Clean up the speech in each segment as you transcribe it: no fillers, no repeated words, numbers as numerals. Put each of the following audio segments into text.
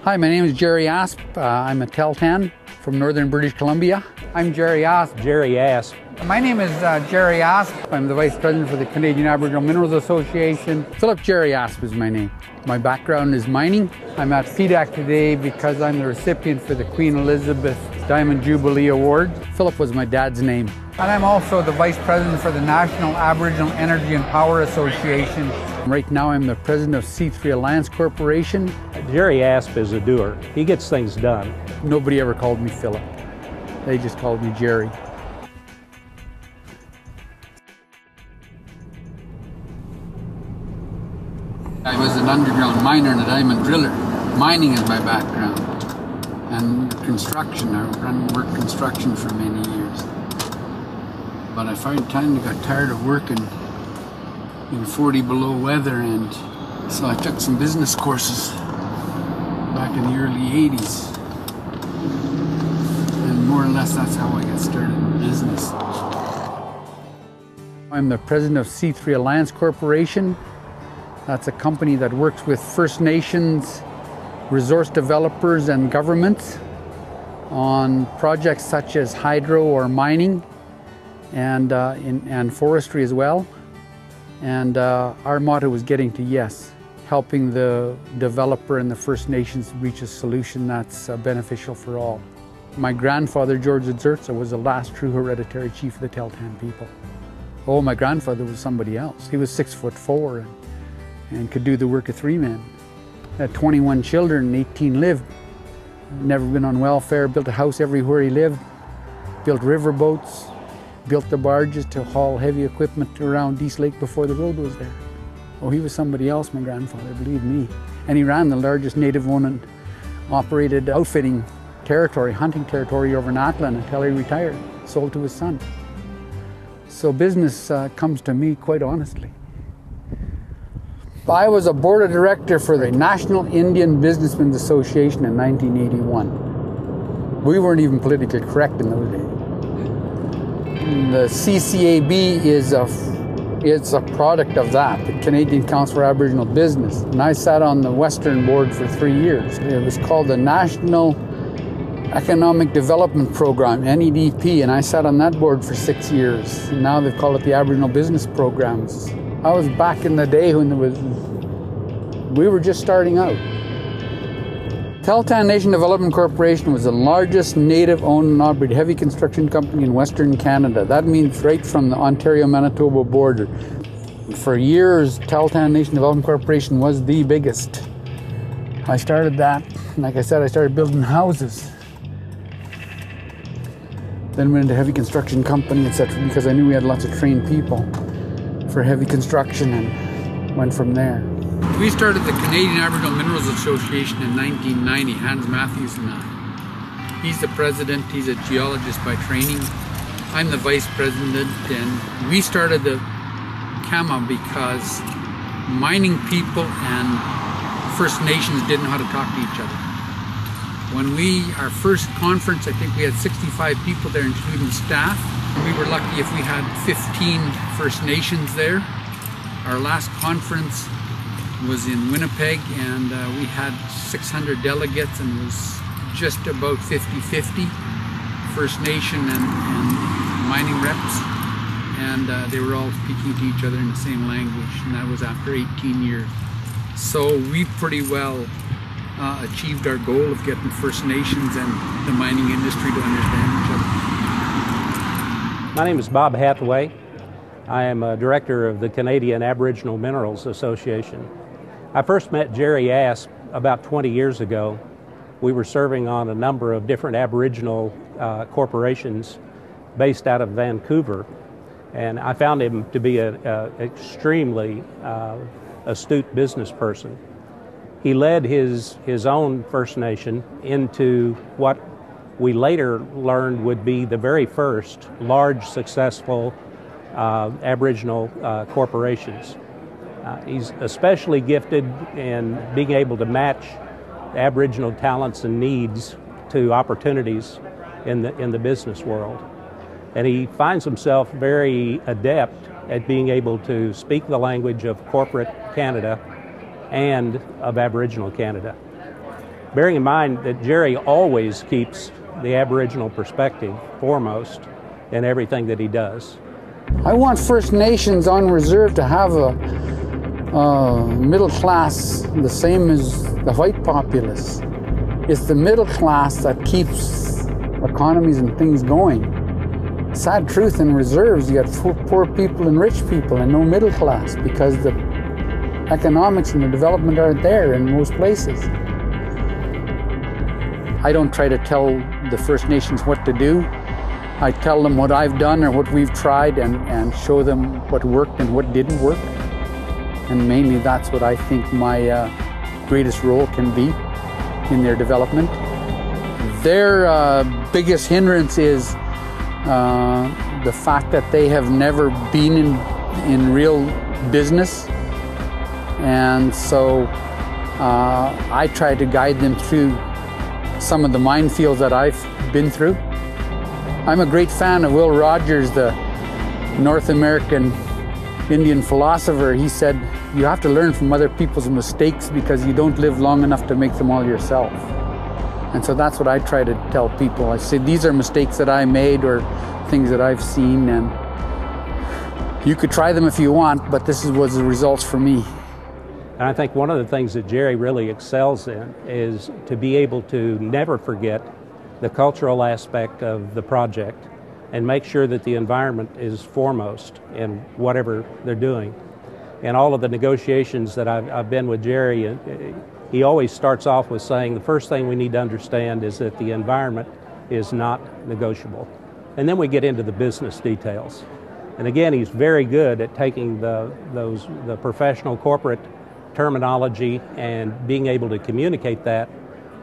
Hi, my name is Jerry Asp. I'm a Tahltan from northern British Columbia. I'm Jerry Asp. Jerry Asp. My name is Jerry Asp. I'm the Vice President for the Canadian Aboriginal Minerals Association. Philip Jerry Asp is my name. My background is mining. I'm at FEDAC today because I'm the recipient for the Queen Elizabeth Diamond Jubilee Award. Philip was my dad's name. And I'm also the Vice President for the National Aboriginal Energy and Power Association. Right now I'm the President of C3 Alliance Corporation. Jerry Asp is a doer. He gets things done. Nobody ever called me Philip. They just called me Jerry. I was an underground miner and a diamond driller. Mining is my background. And construction, I worked construction for many years. But I kind of got tired of working in 40 below weather, and so I took some business courses back in the early 80s. And more or less that's how I got started in business. I'm the President of C3 Alliance Corporation. That's a company that works with First Nations, resource developers and governments on projects such as hydro or mining and forestry as well. And our motto is getting to yes, helping the developer and the First Nations reach a solution that's beneficial for all. My grandfather, George Zerza, was the last true hereditary chief of the Tahltan people. Oh, my grandfather was somebody else. He was 6'4" and could do the work of 3 men. Had 21 children, 18 lived. Never been on welfare, built a house everywhere he lived, built river boats, built the barges to haul heavy equipment around East Lake before the road was there. Oh, he was somebody else, my grandfather, believe me. And he ran the largest native-owned and operated outfitting territory, hunting territory over in Auckland until he retired, sold to his son. So business comes to me quite honestly. I was a board of director for the National Indian Businessmen's Association in 1981. We weren't even politically correct in those days. The CCAB is a product of that, the Canadian Council for Aboriginal Business. And I sat on the Western board for 3 years. It was called the National Economic Development Program, NEDP, and I sat on that board for 6 years. And now they've called it the Aboriginal Business Programs. I was back in the day when we were just starting out. Tahltan Nation Development Corporation was the largest native-owned and operated heavy construction company in Western Canada. That means right from the Ontario-Manitoba border. For years, Tahltan Nation Development Corporation was the biggest. I started that. Like I said, I started building houses. Then went into heavy construction company, etc., because I knew we had lots of trained people for heavy construction, and went from there. We started the Canadian Aboriginal Minerals Association in 1990, Hans Matthews and I. He's the president, he's a geologist by training. I'm the vice president, and we started the CAMA because mining people and First Nations didn't know how to talk to each other. When our first conference, I think we had 65 people there, including staff. We were lucky if we had 15 First Nations there. Our last conference was in Winnipeg, and we had 600 delegates, and it was just about 50-50 First Nation and mining reps. And they were all speaking to each other in the same language, and that was after 18 years. So we pretty well achieved our goal of getting First Nations and the mining industry to understand each other. My name is Bob Hathaway. I am a director of the Canadian Aboriginal Minerals Association. I first met Jerry Asp about 20 years ago. We were serving on a number of different Aboriginal corporations based out of Vancouver, and I found him to be an extremely astute business person. He led his own First Nation into what we later learned would be the very first large, successful Aboriginal corporations. He's especially gifted in being able to match Aboriginal talents and needs to opportunities in the business world. And he finds himself very adept at being able to speak the language of corporate Canada and of Aboriginal Canada. bearing in mind that Jerry always keeps the Aboriginal perspective foremost in everything that he does. I want First Nations on reserve to have a middle class the same as the white populace. It's the middle class that keeps economies and things going. Sad truth, in reserves, you got poor people and rich people and no middle class because the economics and the development aren't there in most places. I don't try to tell the First Nations what to do. I tell them what I've done or what we've tried and show them what worked and what didn't work. And mainly that's what I think my greatest role can be in their development. Their biggest hindrance is the fact that they have never been in real business. And so I try to guide them through some of the minefields that I've been through. I'm a great fan of Will Rogers, the North American Indian philosopher. He said, you have to learn from other people's mistakes because you don't live long enough to make them all yourself. And so that's what I try to tell people. I say, these are mistakes that I made or things that I've seen, and you could try them if you want, but this was the results for me. And I think one of the things that Jerry really excels in is to be able to never forget the cultural aspect of the project and make sure that the environment is foremost in whatever they're doing. In all of the negotiations that I've been with Jerry, he always starts off with saying the first thing we need to understand is that the environment is not negotiable. And then we get into the business details. And again, he's very good at taking the professional corporate terminology and being able to communicate that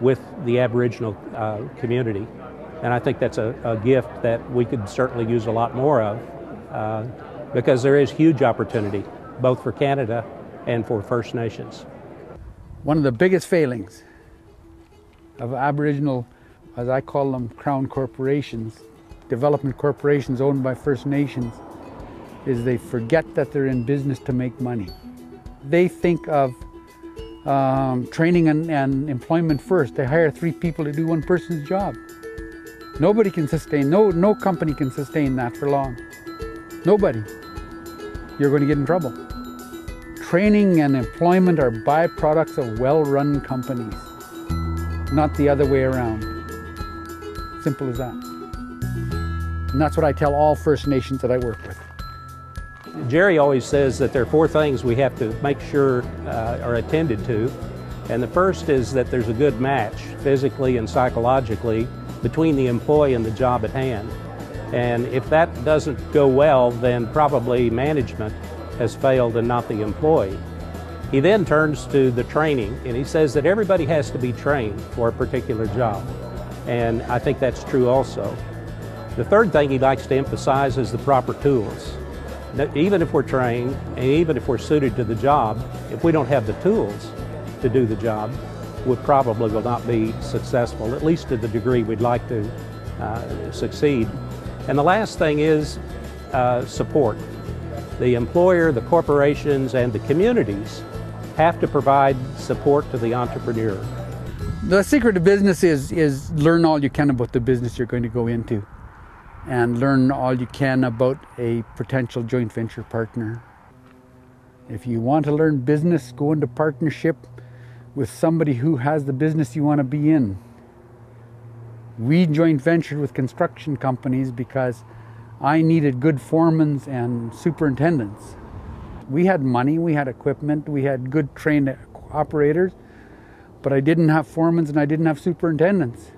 with the Aboriginal community. And I think that's a gift that we could certainly use a lot more of because there is huge opportunity both for Canada and for First Nations. One of the biggest failings of Aboriginal, as I call them, crown corporations, development corporations owned by First Nations, is they forget that they're in business to make money. They think of training and employment first. They hire 3 people to do one person's job. Nobody can sustain, no company can sustain that for long. Nobody. You're going to get in trouble. Training and employment are byproducts of well-run companies, not the other way around. Simple as that. And that's what I tell all First Nations that I work with. Jerry always says that there are 4 things we have to make sure are attended to. And the first is that there's a good match, physically and psychologically, between the employee and the job at hand. And if that doesn't go well, then probably management has failed and not the employee. He then turns to the training, and he says that everybody has to be trained for a particular job. And I think that's true also. The third thing he likes to emphasize is the proper tools. Even if we're trained, and even if we're suited to the job, if we don't have the tools to do the job, we probably will not be successful, at least to the degree we'd like to succeed. And the last thing is support. The employer, the corporations, and the communities have to provide support to the entrepreneur. The secret to business is learn all you can about the business you're going to go into, and learn all you can about a potential joint venture partner. If you want to learn business, go into partnership with somebody who has the business you want to be in. We joint ventured with construction companies because I needed good foremen and superintendents. We had money, we had equipment, we had good trained operators, but I didn't have foremen and I didn't have superintendents.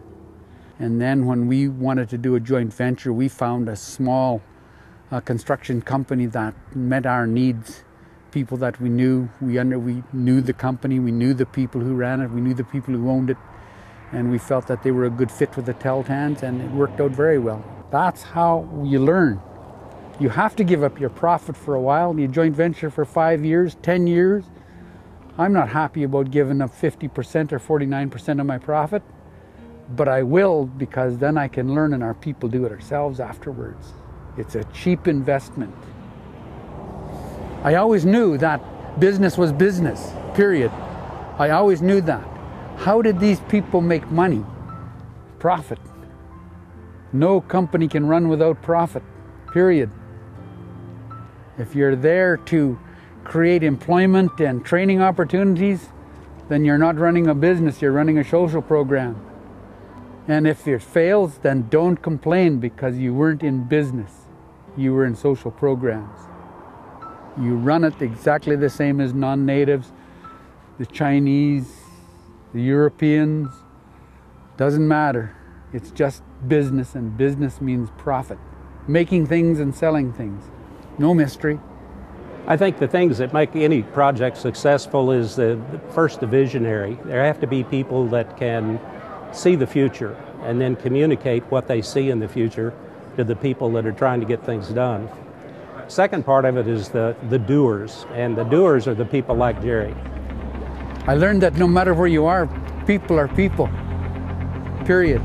And then when we wanted to do a joint venture, we found a small construction company that met our needs. People that we knew, we knew the company, we knew the people who ran it, we knew the people who owned it, and we felt that they were a good fit with the Tahltans, and it worked out very well. That's how you learn. You have to give up your profit for a while. You joint venture for 5 years, 10 years. I'm not happy about giving up 50% or 49% of my profit, but I will, because then I can learn and our people do it ourselves afterwards. It's a cheap investment. I always knew that business was business, period. I always knew that. How did these people make money? Profit. No company can run without profit, period. If you're there to create employment and training opportunities, then you're not running a business, you're running a social program. And if it fails, then don't complain, because you weren't in business, you were in social programs. You run it exactly the same as non-natives, the Chinese, the Europeans. Doesn't matter. It's just business, and business means profit. Making things and selling things. No mystery. I think the things that make any project successful is first the visionary. There have to be people that can see the future and then communicate what they see in the future to the people that are trying to get things done. Second part of it is the doers, and the doers are the people like Jerry. I learned that no matter where you are people, period.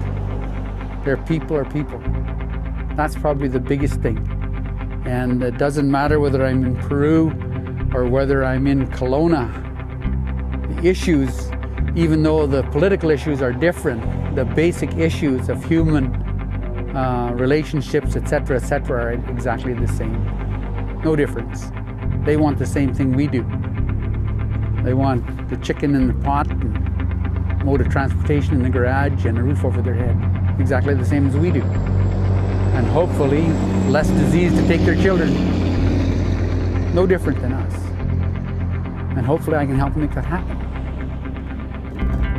They're people. That's probably the biggest thing. And it doesn't matter whether I'm in Peru or whether I'm in Kelowna. The issues, even though the political issues are different, the basic issues of human relationships, etc., are exactly the same. No difference. They want the same thing we do. They want the chicken in the pot, and mode of transportation in the garage, and a roof over their head. Exactly the same as we do. And hopefully less disease to take their children. No different than us. And hopefully I can help make that happen.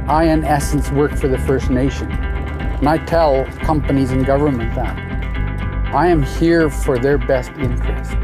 I, in essence, work for the First Nation. And I tell companies and government that I am here for their best interest.